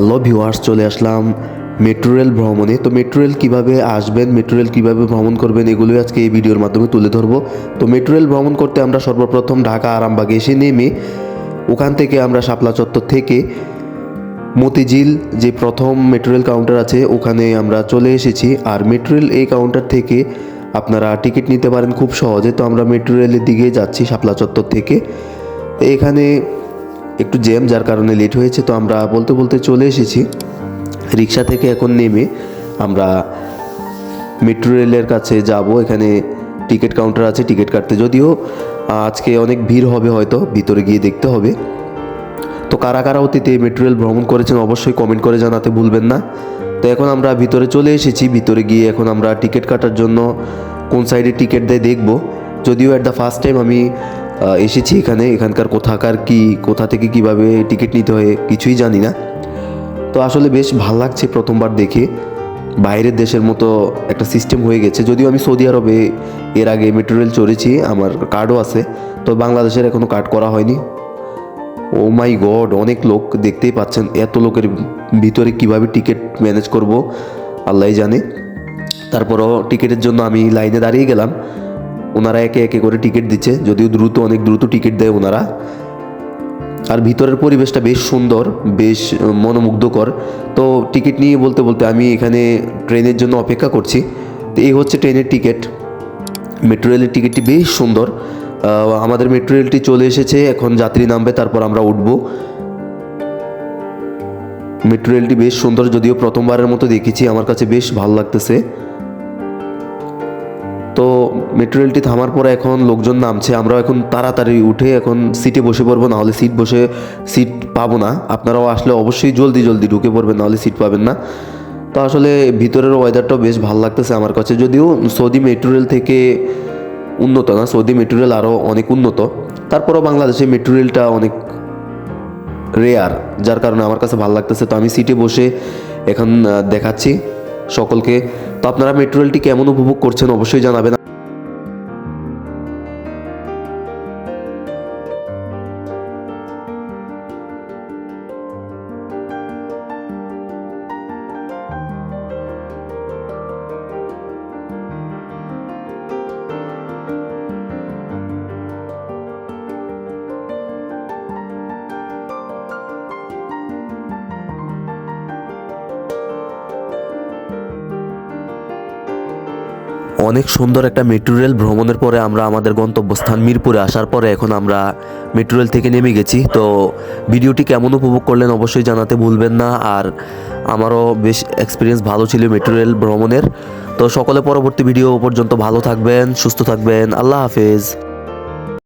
Hello viewers, চলে আসলাম metro rail ভ্রমণে। তো মেট্রো রেল কীভাবে আসবেন, মেট্রো রেল কীভাবে ভ্রমণ করবেন, এগুলোই আজকে এই ভিডিওর মাধ্যমে তুলে ধরবো। তো মেট্রো রেল ভ্রমণ করতে আমরা সর্বপ্রথম ঢাকা আরামবাগে এসে নেমে ওখান থেকে আমরা শাপলা চত্বর থেকে মতিঝিল যে প্রথম মেট্রো রেল কাউন্টার আছে ওখানে আমরা চলে এসেছি। আর মেট্রো রেল এই কাউন্টার থেকে আপনারা টিকিট নিতে পারেন খুব সহজে। তো আমরা মেট্রো রেলের দিকে যাচ্ছি শাপলা চত্বর থেকে। এখানে একটু জ্যাম, যার কারণে লেট হয়েছে। তো আমরা বলতে বলতে চলে এসেছি। রিক্সা থেকে এখন নেমে আমরা মেট্রো রেলের কাছে যাব। এখানে টিকিট কাউন্টার আছে, টিকিট কাটতে। যদিও আজকে অনেক ভিড় হবে, হয়তো ভিতরে গিয়ে দেখতে হবে। তো কারা কারা অতীতে মেট্রো রেল ভ্রমণ করেছেন অবশ্যই কমেন্ট করে জানাতে ভুলবেন না। তো এখন আমরা ভিতরে চলে এসেছি। ভিতরে গিয়ে এখন আমরা টিকিট কাটার জন্য কোন সাইডে টিকিট দেয় দেখব। যদিও অ্যাট দ্য ফার্স্ট টাইম আমি এসেছি এখানকার কোথাকার কোথা থেকে কিভাবে টিকিট নিতে হয় কিছুই জানি না। তো আসলে বেশ ভাল লাগছে প্রথমবার দেখে। বাইরের দেশের মতো একটা সিস্টেম হয়ে গেছে। যদিও আমি সৌদি আরবে এর আগে মেট্রো রেল চড়েছি, আমার কার্ডও আছে। তো বাংলাদেশের এখনও কার্ড করা হয়নি। ও মাই গড, অনেক লোক, দেখতেই পাচ্ছেন। এত লোকের ভিতরে কিভাবে টিকিট ম্যানেজ করব আল্লাহই জানে। তারপরও টিকিটের জন্য আমি লাইনে দাঁড়িয়ে গেলাম। ওনারা একে একে করে টিকিট দিচ্ছে, যদিও অনেক দ্রুত টিকিট দেয় ওনারা। আর ভিতরের পরিবেশটা বেশ সুন্দর, বেশ মনোমুগ্ধকর। তো টিকিট নিয়ে বলতে বলতে আমি এখানে ট্রেনের জন্য অপেক্ষা করছি। তো এই হচ্ছে ট্রেনের টিকিট। মেট্রো রেলের টিকিটটি বেশ সুন্দর। আমাদের মেট্রো রেলটি চলে এসেছে, এখন যাত্রী নামবে, তারপর আমরা উঠব। মেট্রো রেলটি বেশ সুন্দর, যদিও প্রথমবারের মতো দেখেছি, আমার কাছে বেশ ভালো লাগতেছে। তো মেট্রো রেলটি থামার পরে এখন লোকজন নামছে। আমরা এখন তাড়াতাড়ি উঠে এখন সিটে বসে পড়বো, নাহলে সিট পাবো না। আপনারাও আসলে অবশ্যই জলদি ঢুকে পড়বেন, নাহলে সিট পাবেন না। তো আসলে ভিতরের ওয়েদারটাও বেশ ভালো লাগতেছে আমার কাছে। যদিও সৌদি মেট্রো রেল থেকে উন্নত না, সৌদি মেট্রো রেল আরও অনেক উন্নত। তারপরও বাংলাদেশে মেট্রো রেলটা অনেক রেয়ার, যার কারণে আমার কাছে ভালো লাগতেছে। তো আমি সিটে বসে এখন দেখাচ্ছি সকলকে। তো আপনারা মেট্রো রেলটি কেমন উপভোগ করছেন অবশ্যই জানাবেন। অনেক সুন্দর একটা মেট্রো রেল ভ্রমণের পরে আমরা আমাদের গন্তব্যস্থান মিরপুরে আসার পরে এখন আমরা মেট্রো রেল থেকে নেমে গেছি। তো ভিডিওটি কেমন উপভোগ করলেন অবশ্যই জানাতে ভুলবেন না। আর আমারও বেশ এক্সপিরিয়েন্স ভালো ছিল মেট্রো রেল ভ্রমণের। তো সকলে পরবর্তী ভিডিও পর্যন্ত ভালো থাকবেন, সুস্থ থাকবেন। আল্লাহ হাফেজ।